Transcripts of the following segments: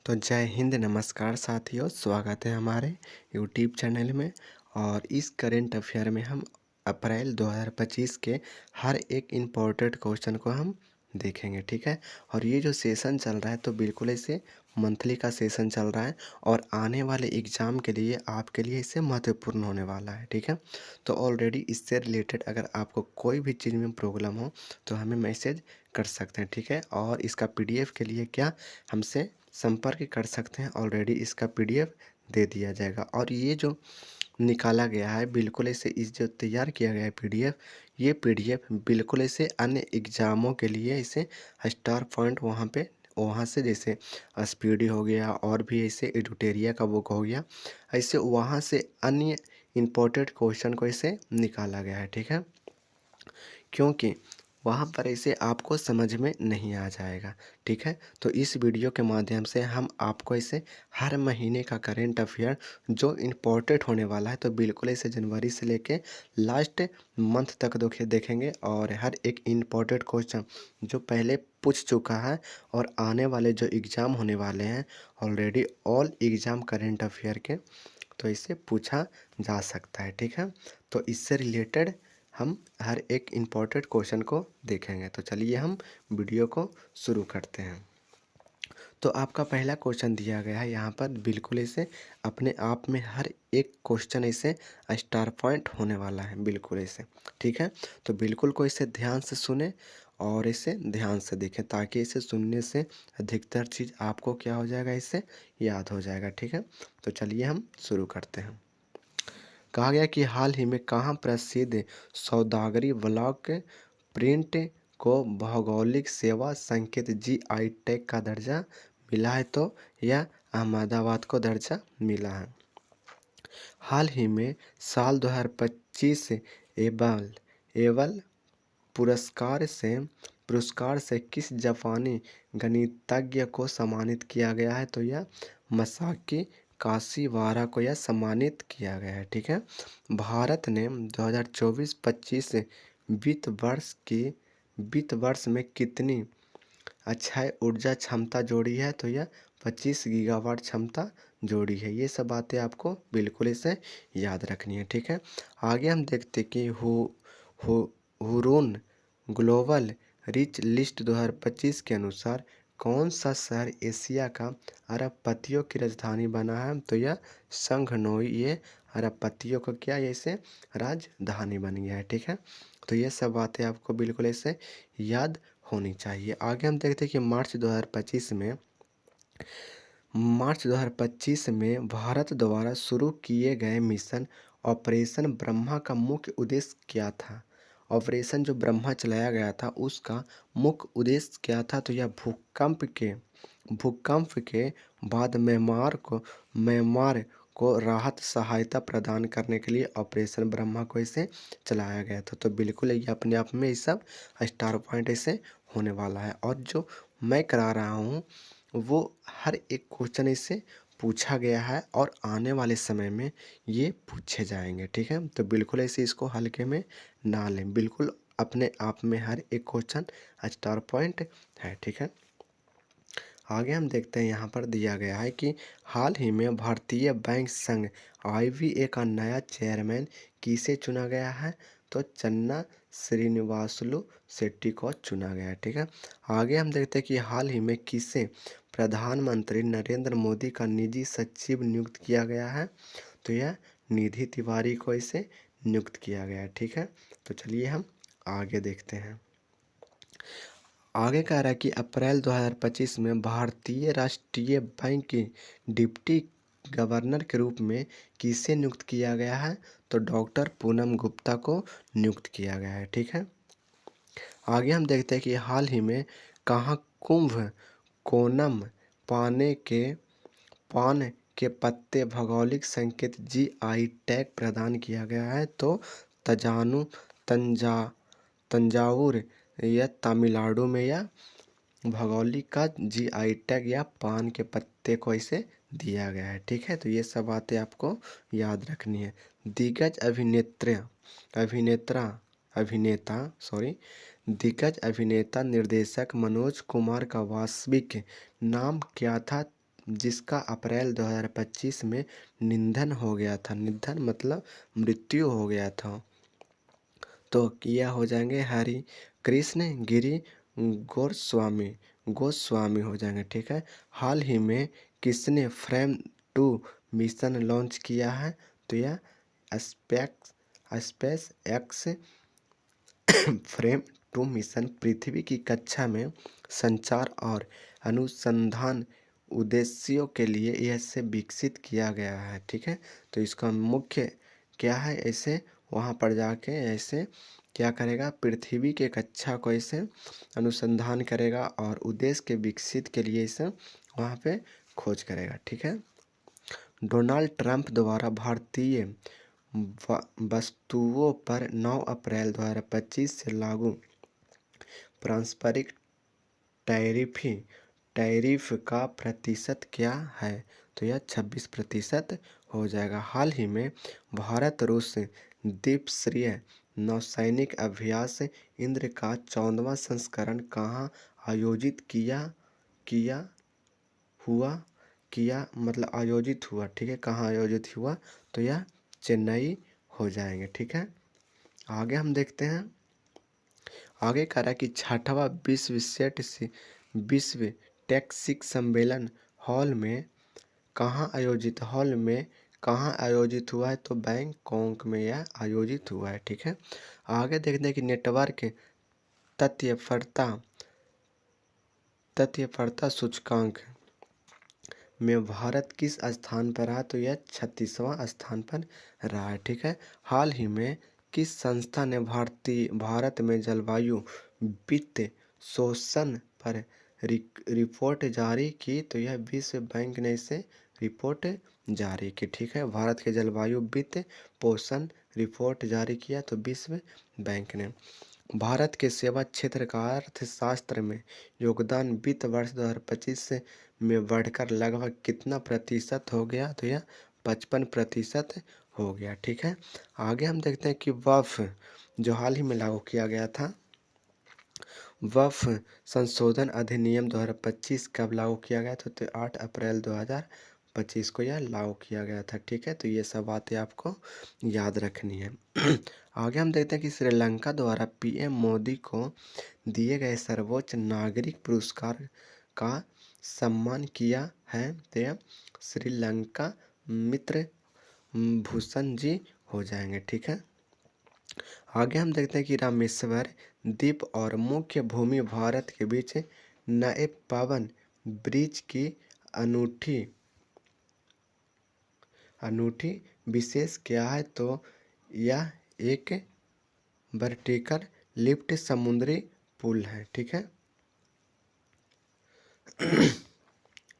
तो जय हिंद, नमस्कार साथियों, स्वागत है हमारे यूट्यूब चैनल में। और इस करेंट अफेयर में हम अप्रैल 2025 के हर एक इम्पोर्टेंट क्वेश्चन को हम देखेंगे, ठीक है। और ये जो सेशन चल रहा है तो बिल्कुल ऐसे मंथली का सेशन चल रहा है और आने वाले एग्ज़ाम के लिए आपके लिए इसे महत्वपूर्ण होने वाला है, ठीक है। तो ऑलरेडी इससे रिलेटेड अगर आपको कोई भी चीज़ में प्रॉब्लम हो तो हमें मैसेज कर सकते हैं, ठीक है। और इसका पीडीएफ के लिए क्या हमसे संपर्क कर सकते हैं। ऑलरेडी इसका पीडीएफ दे दिया जाएगा। और ये जो निकाला गया है बिल्कुल ऐसे इस जो तैयार किया गया है पीडीएफ, ये पीडीएफ बिल्कुल ऐसे अन्य एग्ज़ामों के लिए इसे स्टार पॉइंट वहाँ से जैसे स्पीडी हो गया और भी ऐसे एडुटेरिया का बुक हो गया, ऐसे वहाँ से अन्य इम्पोर्टेंट क्वेश्चन को इसे निकाला गया है, ठीक है। क्योंकि वहाँ पर ऐसे आपको समझ में नहीं आ जाएगा, ठीक है। तो इस वीडियो के माध्यम से हम आपको ऐसे हर महीने का करेंट अफेयर जो इम्पोर्टेंट होने वाला है तो बिल्कुल ऐसे जनवरी से लेके लास्ट मंथ तक देखेंगे। और हर एक इम्पोर्टेंट क्वेश्चन जो पहले पूछ चुका है और आने वाले जो एग्ज़ाम होने वाले हैं already all exam current affair के, तो इससे पूछा जा सकता है, ठीक है। तो इससे रिलेटेड हम हर एक इम्पोर्टेंट क्वेश्चन को देखेंगे। तो चलिए हम वीडियो को शुरू करते हैं। तो आपका पहला क्वेश्चन दिया गया है यहाँ पर, बिल्कुल ऐसे अपने आप में हर एक क्वेश्चन ऐसे स्टार पॉइंट होने वाला है, बिल्कुल ऐसे, ठीक है। तो बिल्कुल को इसे ध्यान से सुने और इसे ध्यान से देखें ताकि इसे सुनने से अधिकतर चीज़ आपको क्या हो जाएगा, इससे याद हो जाएगा, ठीक है। तो चलिए हम शुरू करते हैं। कहा गया कि हाल ही में कहाँ प्रसिद्ध सौदागरी ब्लॉक प्रिंट को भौगोलिक सेवा संकेत जीआई टैग का दर्जा मिला है, तो यह अहमदाबाद को दर्जा मिला है। हाल ही में साल 2025 एबल एवल पुरस्कार से किस जापानी गणितज्ञ को सम्मानित किया गया है, तो यह मसाकी काशीवारा को यह सम्मानित किया गया है, ठीक है। भारत ने 2024-25 वित्त वर्ष में कितनी अक्षय ऊर्जा क्षमता जोड़ी है, तो यह 25 गीगावाट क्षमता जोड़ी है। ये सब बातें आपको बिल्कुल इसे याद रखनी है, ठीक है। आगे हम देखते कि हुरून ग्लोबल रिच लिस्ट 2025 के अनुसार कौन सा शहर एशिया का अरबपतियों की राजधानी बना है, तो यह संघनोई, ये अरबपतियों का क्या ऐसे राजधानी बन गया है, ठीक है। तो ये सब बातें आपको बिल्कुल ऐसे याद होनी चाहिए। आगे हम देखते हैं कि मार्च 2025 में भारत द्वारा शुरू किए गए मिशन ऑपरेशन ब्रह्मा का मुख्य उद्देश्य क्या था। ऑपरेशन जो ब्रह्मा चलाया गया था उसका मुख्य उद्देश्य क्या था, तो यह भूकंप के बाद म्यांमार को राहत सहायता प्रदान करने के लिए ऑपरेशन ब्रह्मा को इसे चलाया गया था। तो बिल्कुल ये अपने आप में ये सब स्टार पॉइंट ऐसे होने वाला है। और जो मैं करा रहा हूँ वो हर एक क्वेश्चन इससे पूछा गया है और आने वाले समय में ये पूछे जाएंगे, ठीक है। तो बिल्कुल ऐसे इसको हल्के में ना लें, बिल्कुल अपने आप में हर एक क्वेश्चन स्टार पॉइंट है, ठीक है। आगे हम देखते हैं यहाँ पर दिया गया है कि हाल ही में भारतीय बैंक संघ आईबीए का नया चेयरमैन किसे चुना गया है, तो चन्ना श्रीनिवासलू शेट्टी को चुना गया है, ठीक है। आगे हम देखते हैं कि हाल ही में किसे प्रधानमंत्री नरेंद्र मोदी का निजी सचिव नियुक्त किया गया है, तो यह निधि तिवारी को इसे नियुक्त किया गया है, ठीक है। तो चलिए हम आगे देखते हैं। आगे कह रहा है कि अप्रैल 2025 में भारतीय राष्ट्रीय बैंक के डिप्टी गवर्नर के रूप में किसे नियुक्त किया गया है, तो डॉक्टर पूनम गुप्ता को नियुक्त किया गया है, ठीक है। आगे हम देखते हैं कि हाल ही में कहाँ कुंभ कोनम पान के पत्ते भौगोलिक संकेत जीआई टैग प्रदान किया गया है, तो तंजावुर या तमिलनाडु में या भौगोलिक का जीआई टैग या पान के पत्ते को इसे दिया गया है, ठीक है। तो ये सब बातें आपको याद रखनी है। दिग्गज अभिनेता निर्देशक मनोज कुमार का वास्तविक नाम क्या था, जिसका अप्रैल 2025 में निधन हो गया था। निधन मतलब मृत्यु हो गया था। तो यह हो जाएंगे हरि कृष्ण गिरी गोस्वामी गोस्वामी हो जाएंगे। ठीक है। हाल ही में किसने फ्रेम 2 मिशन लॉन्च किया है? तो यह स्पेस एक्स फ्रेम 2 मिशन पृथ्वी की कक्षा में संचार और अनुसंधान उद्देश्यों के लिए ऐसे विकसित किया गया है। ठीक है। तो इसका मुख्य क्या है? ऐसे वहाँ पर जाके ऐसे क्या करेगा? पृथ्वी के कक्षा को ऐसे अनुसंधान करेगा और उद्देश्य के विकसित के लिए इसे वहाँ पे खोज करेगा। ठीक है। डोनाल्ड ट्रंप द्वारा भारतीय वस्तुओं पर 9 अप्रैल 2025 से लागू पारंपरिक टैरिफ का प्रतिशत क्या है? तो यह 26% हो जाएगा। हाल ही में भारत रूस द्वीपस्तरीय नौसैनिक अभ्यास इंद्र का 14वां संस्करण कहाँ आयोजित आयोजित हुआ। ठीक है। कहाँ आयोजित हुआ? तो यह चेन्नई हो जाएंगे। ठीक है। आगे हम देखते हैं। आगे कह रहा है कि 6वां विश्व टैक्सिक सम्मेलन कहाँ आयोजित हुआ है? तो बैंकॉक में यह आयोजित हुआ है। ठीक है। आगे देखते हैं कि नेटवर्क तत्परता सूचकांक में भारत किस स्थान पर रहा? तो यह 36वां स्थान पर रहा है। ठीक है। हाल ही में किस संस्था ने भारत में जलवायु वित्त शोषण पर रिपोर्ट जारी की? तो यह विश्व बैंक ने इसे रिपोर्ट जारी की। ठीक है। भारत के जलवायु वित्त पोषण रिपोर्ट जारी किया तो विश्व बैंक ने। भारत के सेवा क्षेत्र का अर्थशास्त्र में योगदान वित्त वर्ष 2025 में बढ़कर लगभग कितना प्रतिशत हो गया? तो यह 55% हो गया। ठीक है। आगे हम देखते हैं कि वक्फ जो हाल ही में लागू किया गया था, वक्फ संशोधन अधिनियम 2025 कब लागू किया गया था? तो 8 अप्रैल 2025 को यह लागू किया गया था। ठीक है। तो ये सब बातें आपको याद रखनी है। आगे हम देखते हैं कि श्रीलंका द्वारा पीएम मोदी को दिए गए सर्वोच्च नागरिक पुरस्कार का सम्मान किया है। तो यह श्रीलंका मित्र भूषण जी हो जाएंगे। ठीक है। आगे हम देखते हैं कि रामेश्वर द्वीप और मुख्य भूमि भारत के बीच नए पवन ब्रिज की अनूठी विशेष क्या है? तो यह एक वर्टिकल लिफ्ट समुद्री पुल है। ठीक है।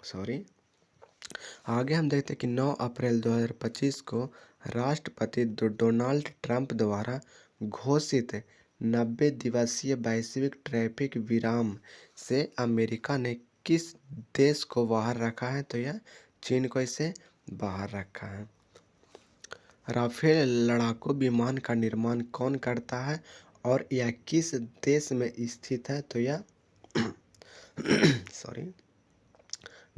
सॉरी। आगे हम देखते हैं कि 9 अप्रैल 2025 को राष्ट्रपति डोनाल्ड ट्रंप द्वारा घोषित 90 दिवसीय वैश्विक ट्रैफिक विराम से अमेरिका ने किस देश को बाहर रखा है? तो यह चीन को इसे बाहर रखा है। राफेल लड़ाकू विमान का निर्माण कौन करता है और यह किस देश में स्थित है? तो यह सॉरी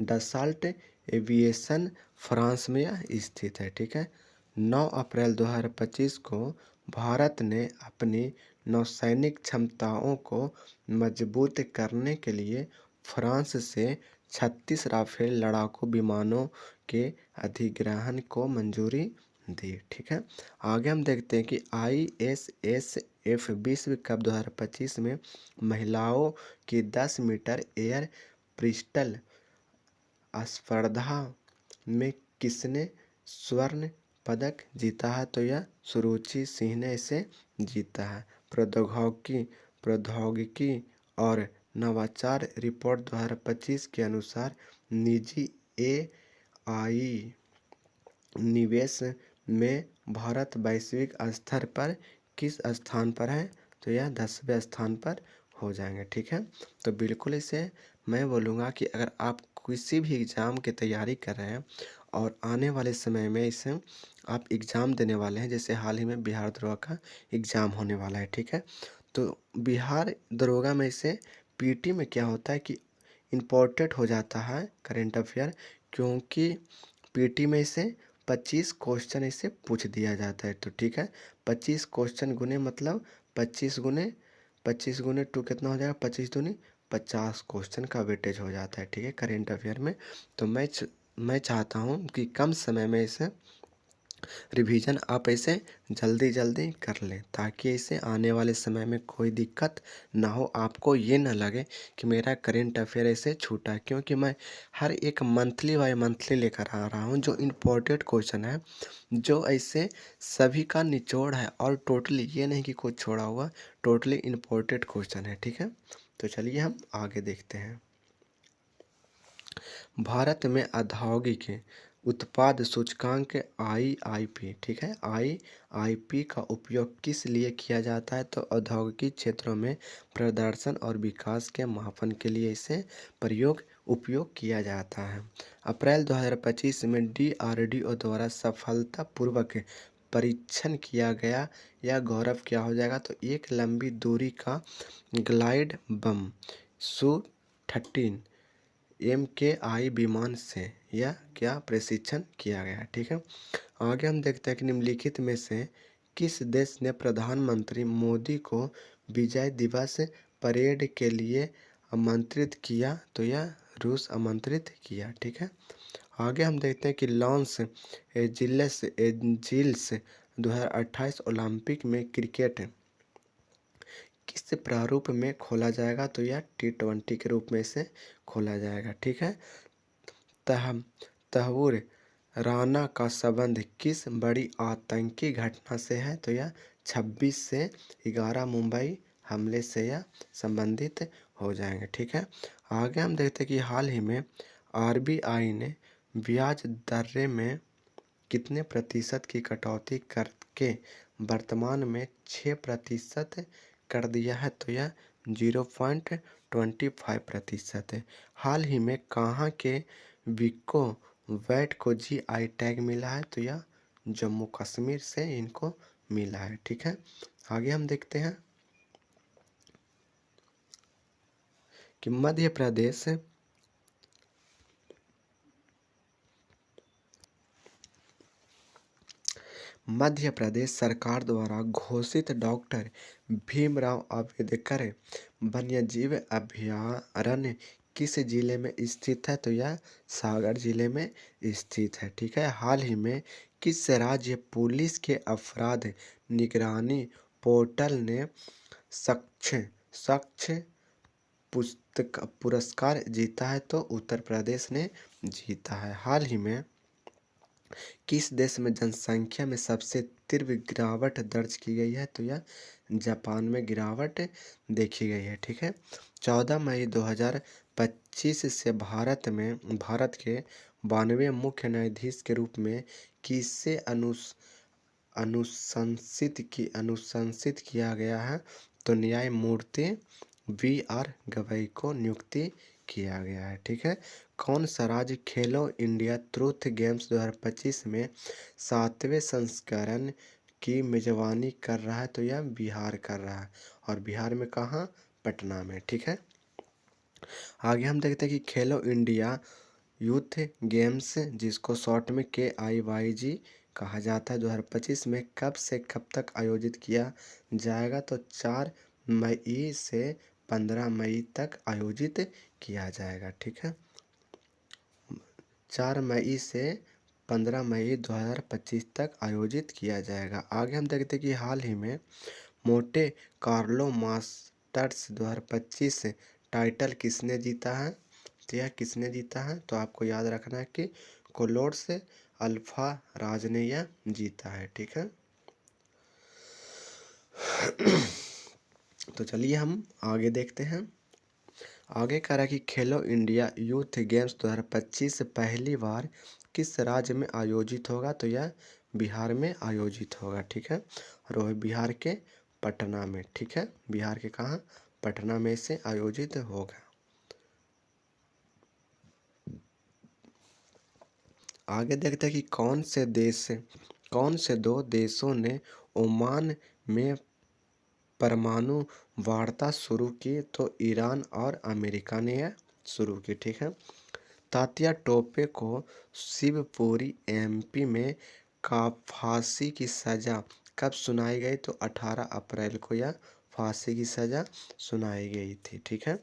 डसाल्ट एविएशन फ्रांस में यह स्थित है। ठीक है। 9 अप्रैल 2025 को भारत ने अपनी नौसैनिक क्षमताओं को मजबूत करने के लिए फ्रांस से 36 राफेल लड़ाकू विमानों के अधिग्रहण को मंजूरी दी। ठीक है। आगे हम देखते हैं कि ISSF विश्व कप 2025 में महिलाओं की 10 मीटर एयर पिस्टल स्पर्धा में किसने स्वर्ण पदक जीता है? तो यह सुरुचि सिंह ने इसे जीता है। प्रौद्योगिकी और नवाचार रिपोर्ट 2025 के अनुसार निजी AI निवेश में भारत वैश्विक स्तर पर किस स्थान पर है? तो यह 10वें स्थान पर हो जाएंगे। ठीक है। तो बिल्कुल इसे मैं बोलूँगा कि अगर आप किसी भी एग्ज़ाम की तैयारी कर रहे हैं और आने वाले समय में इसे आप एग्ज़ाम देने वाले हैं, जैसे हाल ही में बिहार दरोगा का एग्ज़ाम होने वाला है। ठीक है। तो बिहार दरोगा में इसे PT में क्या होता है कि इम्पोर्टेंट हो जाता है करेंट अफेयर, क्योंकि पीटी में से 25 क्वेश्चन इसे पूछ दिया जाता है। तो ठीक है, 25 क्वेश्चन गुने मतलब 25 गुने 2 कितना हो जाएगा, 25 दूनी 50 क्वेश्चन का वेटेज हो जाता है। ठीक है, करेंट अफेयर में। तो मैं चाहता हूँ कि कम समय में इसे रिवीजन आप ऐसे जल्दी जल्दी कर लें, ताकि इसे आने वाले समय में कोई दिक्कत ना हो, आपको ये ना लगे कि मेरा करेंट अफेयर ऐसे छूटा है। क्योंकि मैं हर एक मंथली बाय मंथली लेकर आ रहा हूँ जो इम्पोर्टेंट क्वेश्चन है, जो ऐसे सभी का निचोड़ है, और टोटली ये नहीं कि कुछ छोड़ा हुआ, टोटली इम्पोर्टेंट क्वेश्चन है। ठीक है, तो चलिए हम आगे देखते हैं। भारत में औद्योगिक उत्पाद सूचकांक आईआईपी, ठीक है, आईआईपी का उपयोग किस लिए किया जाता है? तो औद्योगिक क्षेत्रों में प्रदर्शन और विकास के मापन के लिए इसे उपयोग किया जाता है। अप्रैल 2025 में डीआरडीओ द्वारा सफलतापूर्वक परीक्षण किया गया यह गौरव क्या हो जाएगा? तो एक लंबी दूरी का ग्लाइड बम Su-30 MKI विमान से यह क्या प्रशिक्षण किया गया। ठीक है, आगे हम देखते हैं कि निम्नलिखित में से किस देश ने प्रधानमंत्री मोदी को विजय दिवस परेड के लिए आमंत्रित किया? तो यह रूस आमंत्रित किया। ठीक है, आगे हम देखते हैं कि लॉस एंजिल्स 2028 ओलंपिक में क्रिकेट किस प्रारूप में खोला जाएगा? तो यह T20 के रूप में इसे खोला जाएगा। ठीक है, तहव्वुर राना का संबंध किस बड़ी आतंकी घटना से है? तो यह 26 से 11 मुंबई हमले से यह संबंधित हो जाएंगे। ठीक है, आगे हम देखते हैं कि हाल ही में आरबीआई ने ब्याज दरें में कितने प्रतिशत की कटौती करके वर्तमान में 6% कर दिया है? तो यह 0.25% है। हाल ही में कहाँ के विको वैट को जीआई टैग मिला है? तो यह जम्मू कश्मीर से इनको मिला है। ठीक है, आगे हम देखते हैं कि मध्य प्रदेश सरकार द्वारा घोषित डॉक्टर भीमराव अंबेडकर वन्यजीव अभयारण्य किस जिले में स्थित है? तो यह सागर जिले में स्थित है। ठीक है, हाल ही में किस राज्य पुलिस के अपराध निगरानी पोर्टल ने सक्ष पुरस्कार जीता है? तो उत्तर प्रदेश ने जीता है। हाल ही में किस देश में जनसंख्या में सबसे तीव्र गिरावट दर्ज की गई है? तो यह जापान में गिरावट देखी गई है। ठीक है, 14 मई 2025 से भारत के 92वें मुख्य न्यायाधीश के रूप में किसे अनुशंसित किया गया है? तो न्यायमूर्ति VR गवई को नियुक्ति किया गया है। ठीक है, कौन सा राज्य खेलो इंडिया ट्रूथ गेम्स 2025 में 7वें संस्करण की मेजबानी कर रहा है? तो यह बिहार कर रहा है, और बिहार में कहाँ? पटना में। ठीक है, आगे हम देखते हैं कि खेलो इंडिया यूथ गेम्स, जिसको शॉर्ट में KIYG कहा जाता है, 2025 में कब से कब तक आयोजित किया जाएगा? तो 4 मई से 15 मई तक आयोजित किया जाएगा। ठीक है, 4 मई से 15 मई 2025 तक आयोजित किया जाएगा। आगे हम देखते हैं कि हाल ही में मोंटे कार्लो मास्टर्स 2025 टाइटल किसने जीता है? तो यह किसने जीता है? तो आपको याद रखना है कि कोलोर्स अल्फाराज ने यह जीता है। ठीक है, तो चलिए हम आगे देखते हैं। आगे कह रहा है कि खेलो इंडिया यूथ गेम्स 2025 पहली बार किस राज्य में आयोजित होगा? तो यह बिहार में आयोजित होगा। ठीक है, और वह बिहार के पटना में। ठीक है, बिहार के कहाँ? पटना में से आयोजित होगा। आगे देखते हैं कि कौन से दो देशों ने ओमान में परमाणु वार्ता शुरू की? तो ईरान और अमेरिका ने यह शुरू की। ठीक है, तात्या टोपे को शिवपुरी एमपी में फांसी की सजा कब सुनाई गई? तो 18 अप्रैल को यह फांसी की सजा सुनाई गई थी। ठीक है,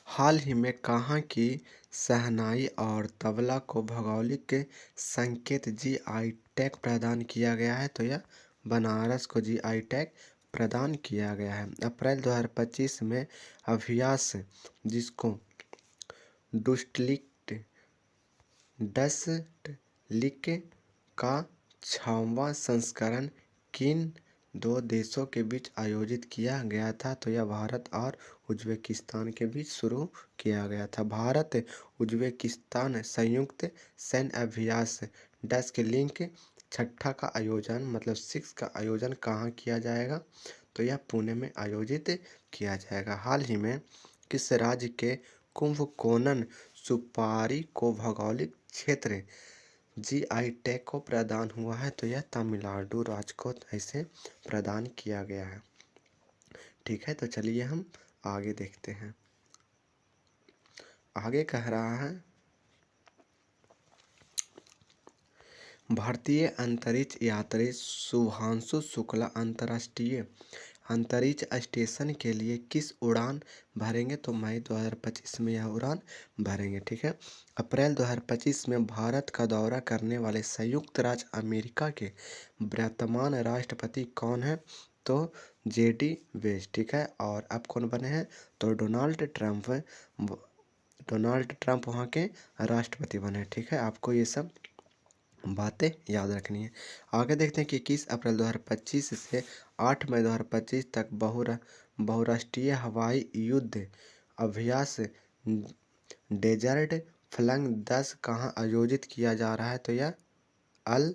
हाल ही में कहाँ की शहनाई और तबला को भौगोलिक संकेत जीआई टैग प्रदान किया गया है? तो यह बनारस को जीआई टैग प्रदान किया गया है। अप्रैल 2025 में अभ्यास जिसको डस्टलिक का 6वां संस्करण किन दो देशों के बीच आयोजित किया गया था? तो यह भारत और उज्बेकिस्तान के बीच शुरू किया गया था। भारत उज्बेकिस्तान संयुक्त सैन्य अभ्यास डस्टलिक 6 का आयोजन मतलब 6 का आयोजन कहाँ किया जाएगा? तो यह पुणे में आयोजित किया जाएगा। हाल ही में किस राज्य के कुंभकोणम सुपारी को भौगोलिक क्षेत्र जीआई टैग को प्रदान हुआ है? तो यह तमिलनाडु राज्य को ऐसे प्रदान किया गया है। ठीक है, तो चलिए हम आगे देखते हैं। आगे कह रहा है, भारतीय अंतरिक्ष यात्री शुभांशु शुक्ला अंतर्राष्ट्रीय अंतरिक्ष स्टेशन के लिए किस उड़ान भरेंगे? तो मई 2025 में यह उड़ान भरेंगे। ठीक है, अप्रैल 2025 में भारत का दौरा करने वाले संयुक्त राज्य अमेरिका के वर्तमान राष्ट्रपति कौन है? तो जेडी वेंस। ठीक है, और अब कौन बने हैं? तो डोनाल्ड ट्रंप वहाँ के राष्ट्रपति बने। ठीक है, आपको ये सब बातें याद रखनी है। आगे देखते हैं कि 21 अप्रैल 2025 से 8 मई 2025 तक बहुराष्ट्रीय हवाई युद्ध अभ्यास डेजर्ट फ्लैग 10 कहाँ आयोजित किया जा रहा है? तो यह अल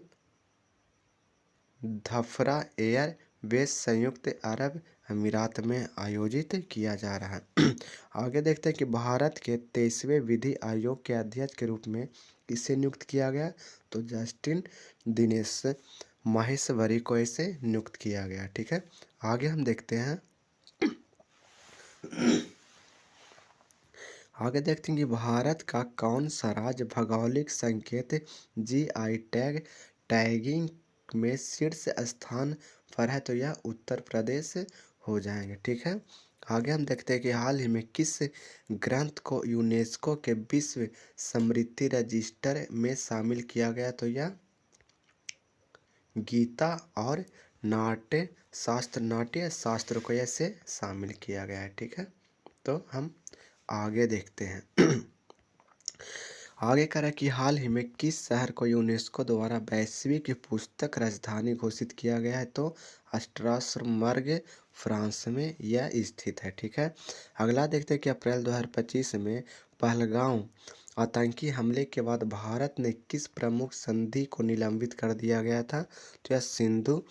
धफ्रा एयर बेस संयुक्त अरब अमीरात में आयोजित किया जा रहा है। आगे देखते हैं कि भारत के 23वें विधि आयोग के अध्यक्ष के रूप में किसे नियुक्त किया गया? तो जस्टिन दिनेश माहेश्वरी को ऐसे नियुक्त किया गया। ठीक है, आगे हम देखते हैं। आगे देखते हैं कि भारत का कौन सा राज्य भौगोलिक संकेत जीआई टैगिंग में शीर्ष स्थान पर है? तो यह उत्तर प्रदेश हो जाएंगे। ठीक है, आगे हम देखते हैं कि हाल ही में किस ग्रंथ को यूनेस्को के विश्व समृद्धि रजिस्टर में शामिल किया गया? तो यह गीता और नाट्य शास्त्र को ऐसे शामिल किया गया है। ठीक है, तो हम आगे देखते हैं। आगे कह रहा है कि हाल ही में किस शहर को यूनेस्को द्वारा वैश्विक पुस्तक राजधानी घोषित किया गया है? तो स्ट्रासबर्ग फ्रांस में यह स्थित है। ठीक है, अगला देखते हैं कि अप्रैल 2025 में पहलगाम आतंकी हमले के बाद भारत ने किस प्रमुख संधि को निलंबित कर दिया गया था? तो यह सिंधु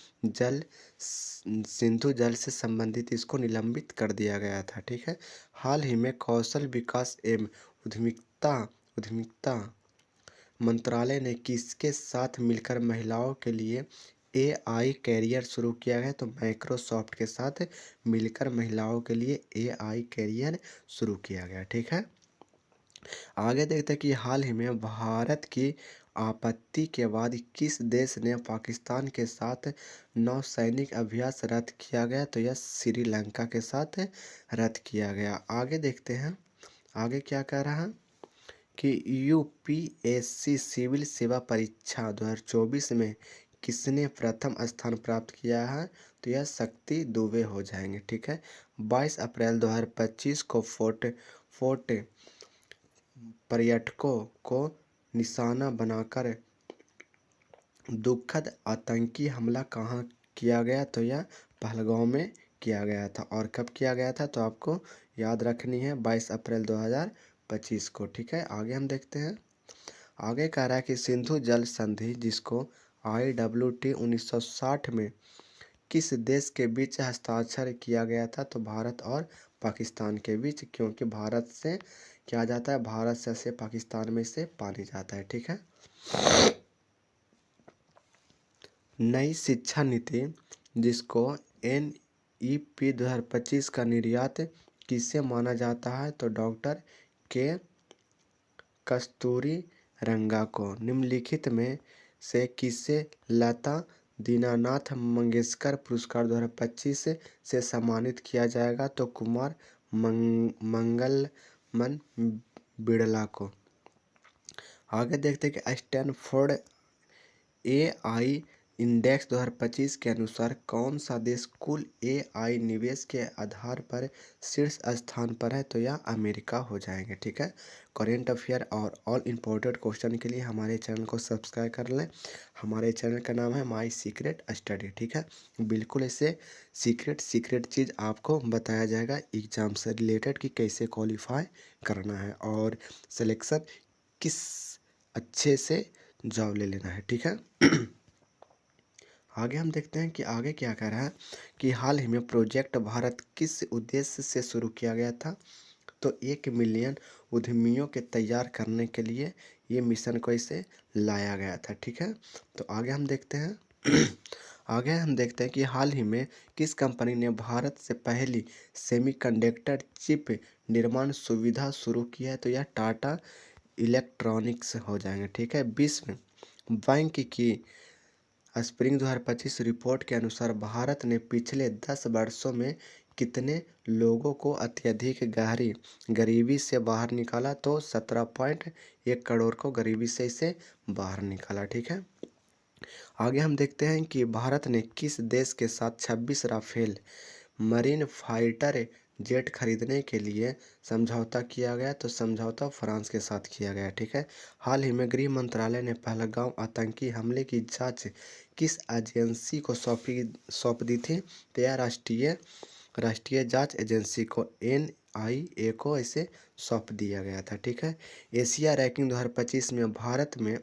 जल से संबंधित इसको निलंबित कर दिया गया था। ठीक है, हाल ही में कौशल विकास एवं उद्यमिता मंत्रालय ने किसके साथ मिलकर महिलाओं के लिए एआई कैरियर शुरू किया है? तो माइक्रोसॉफ्ट के साथ मिलकर महिलाओं के लिए एआई कैरियर शुरू किया गया। ठीक है, आगे देखते हैं कि हाल ही में भारत की आपत्ति के बाद किस देश ने पाकिस्तान के साथ नौसैनिक अभ्यास रद्द किया गया? तो यह श्रीलंका के साथ रद्द किया गया। आगे देखते हैं, आगे क्या कह रहा है कि यूपीएससी सिविल सेवा परीक्षा 2024 में किसने प्रथम स्थान प्राप्त किया है? तो यह शक्ति दुबे हो जाएंगे। ठीक है, 22 अप्रैल 2025 को फोर्ट पर्यटकों को निशाना बनाकर दुखद आतंकी हमला कहाँ किया गया? तो यह पहलगाम में किया गया था। और कब किया गया था? तो आपको याद रखनी है 22 अप्रैल 2025 को। ठीक है, आगे हम देखते हैं। आगे कह रहा है कि सिंधु जल संधि जिसको IWT 1960 में किस देश के बीच हस्ताक्षर किया गया था? तो भारत और पाकिस्तान के बीच, क्योंकि भारत से क्या जाता है, भारत से पाकिस्तान में से पानी जाता है। ठीक है, नई शिक्षा नीति जिसको NEP 2025 का निर्यात किसे माना जाता है? तो डॉक्टर के कस्तूरी रंगा को। निम्नलिखित में से किसे लता दीनानाथ मंगेशकर पुरस्कार 2025 से सम्मानित किया जाएगा? तो कुमार मंगलम बिड़ला को। आगे देखते हैं कि स्टैनफोर्ड AI इंडेक्स 2025 के अनुसार कौन सा देश कुल AI निवेश के आधार पर शीर्ष स्थान पर है? तो यह अमेरिका हो जाएंगे। ठीक है, करेंट अफेयर और ऑल इम्पोर्टेंट क्वेश्चन के लिए हमारे चैनल को सब्सक्राइब कर लें। हमारे चैनल का नाम है माई सीक्रेट स्टडी। ठीक है, बिल्कुल ऐसे सीक्रेट चीज़ आपको बताया जाएगा एग्जाम से रिलेटेड कि कैसे क्वालिफाई करना है और सिलेक्शन किस अच्छे से जॉब ले लेना है। ठीक है, आगे हम देखते हैं कि आगे क्या कह रहा है कि हाल ही में प्रोजेक्ट भारत किस उद्देश्य से शुरू किया गया था? तो 1 मिलियन उद्यमियों के तैयार करने के लिए ये मिशन को इसे लाया गया था। ठीक है, तो आगे हम देखते हैं आगे हम देखते हैं कि हाल ही में किस कंपनी ने भारत से पहली सेमीकंडक्टर चिप निर्माण सुविधा शुरू की है? तो यह टाटा इलेक्ट्रॉनिक्स हो जाएंगे। ठीक है, विश्व बैंक की स्प्रिंग 2025 रिपोर्ट के अनुसार भारत ने पिछले 10 वर्षों में कितने लोगों को अत्यधिक गहरी गरीबी से बाहर निकाला? तो 17.1 करोड़ को गरीबी से इसे बाहर निकाला। ठीक है, आगे हम देखते हैं कि भारत ने किस देश के साथ 26 राफेल मरीन फाइटर जेट खरीदने के लिए समझौता किया गया? तो समझौता फ्रांस के साथ किया गया। ठीक है, हाल ही में गृह मंत्रालय ने पहलगाम आतंकी हमले की जांच किस एजेंसी को सौंप दी थी? तो यह राष्ट्रीय जांच एजेंसी को NIA को इसे सौंप दिया गया था। ठीक है, एशिया रैंकिंग 2025 में भारत में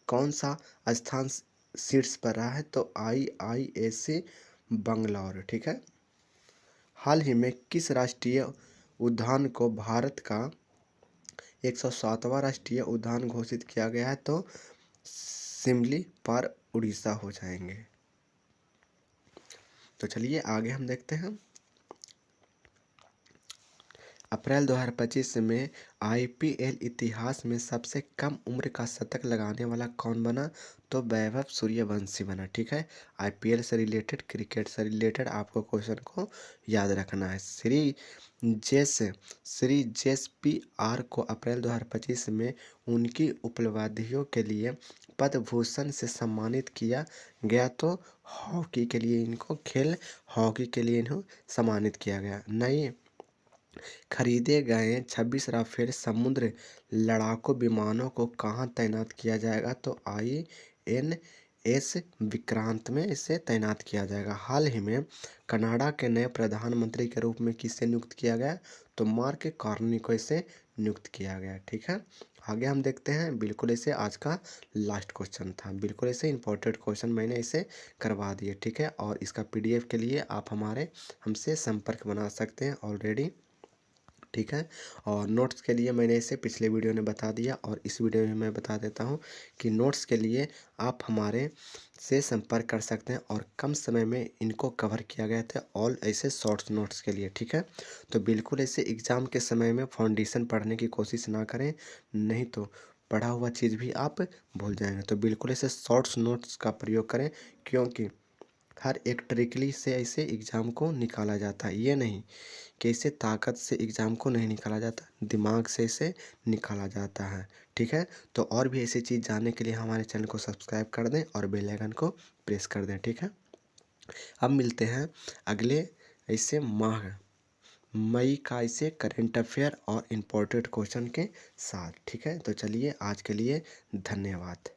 कौन सा स्थान शीर्ष पर रहा है? तो IISc बंगलौर। ठीक है, हाल ही में किस राष्ट्रीय उद्यान को भारत का 107वां राष्ट्रीय उद्यान घोषित किया गया है? तो सिमलीपाल उड़ीसा हो जाएंगे। तो चलिए आगे हम देखते हैं। अप्रैल 2025 में IPL इतिहास में सबसे कम उम्र का शतक लगाने वाला कौन बना? तो वैभव सूर्यवंशी बना। ठीक है, IPL से रिलेटेड क्रिकेट से रिलेटेड आपको क्वेश्चन को याद रखना है। श्री JSPR को अप्रैल 2025 में उनकी उपलब्धियों के लिए पद्म भूषण से सम्मानित किया गया। तो हॉकी के लिए इनको हॉकी के लिए इन्हें सम्मानित किया गया। नई खरीदे गए 26 राफेल समुद्र लड़ाकू विमानों को कहाँ तैनात किया जाएगा? तो INS विक्रांत में इसे तैनात किया जाएगा। हाल ही में कनाडा के नए प्रधानमंत्री के रूप में किसे नियुक्त किया गया? तो मार्क कार्नी को इसे नियुक्त किया गया। ठीक है, आगे हम देखते हैं। बिल्कुल इसे आज का लास्ट क्वेश्चन था, बिल्कुल इसे इंपॉर्टेंट क्वेश्चन मैंने इसे करवा दिए। ठीक है, और इसका PDF के लिए आप हमसे संपर्क बना सकते हैं ऑलरेडी। ठीक है, और नोट्स के लिए मैंने इसे पिछले वीडियो में बता दिया और इस वीडियो में मैं बता देता हूँ कि नोट्स के लिए आप हमारे से संपर्क कर सकते हैं और कम समय में इनको कवर किया गया था ऑल ऐसे शॉर्ट्स नोट्स के लिए। ठीक है, तो बिल्कुल ऐसे एग्ज़ाम के समय में फाउंडेशन पढ़ने की कोशिश ना करें, नहीं तो पढ़ा हुआ चीज़ भी आप भूल जाएंगे। तो बिल्कुल ऐसे शॉर्ट्स नोट्स का प्रयोग करें, क्योंकि हर एक ट्रिकली से ऐसे एग्ज़ाम को निकाला जाता है। ये नहीं कि इसे ताकत से एग्ज़ाम को नहीं निकाला जाता, दिमाग से इसे निकाला जाता है। ठीक है, तो और भी ऐसी चीज़ जानने के लिए हमारे चैनल को सब्सक्राइब कर दें और बेल आइकन को प्रेस कर दें। ठीक है, अब मिलते हैं अगले ऐसे मई का ऐसे करेंट अफेयर और इम्पोर्टेंट क्वेश्चन के साथ। ठीक है, तो चलिए आज के लिए धन्यवाद।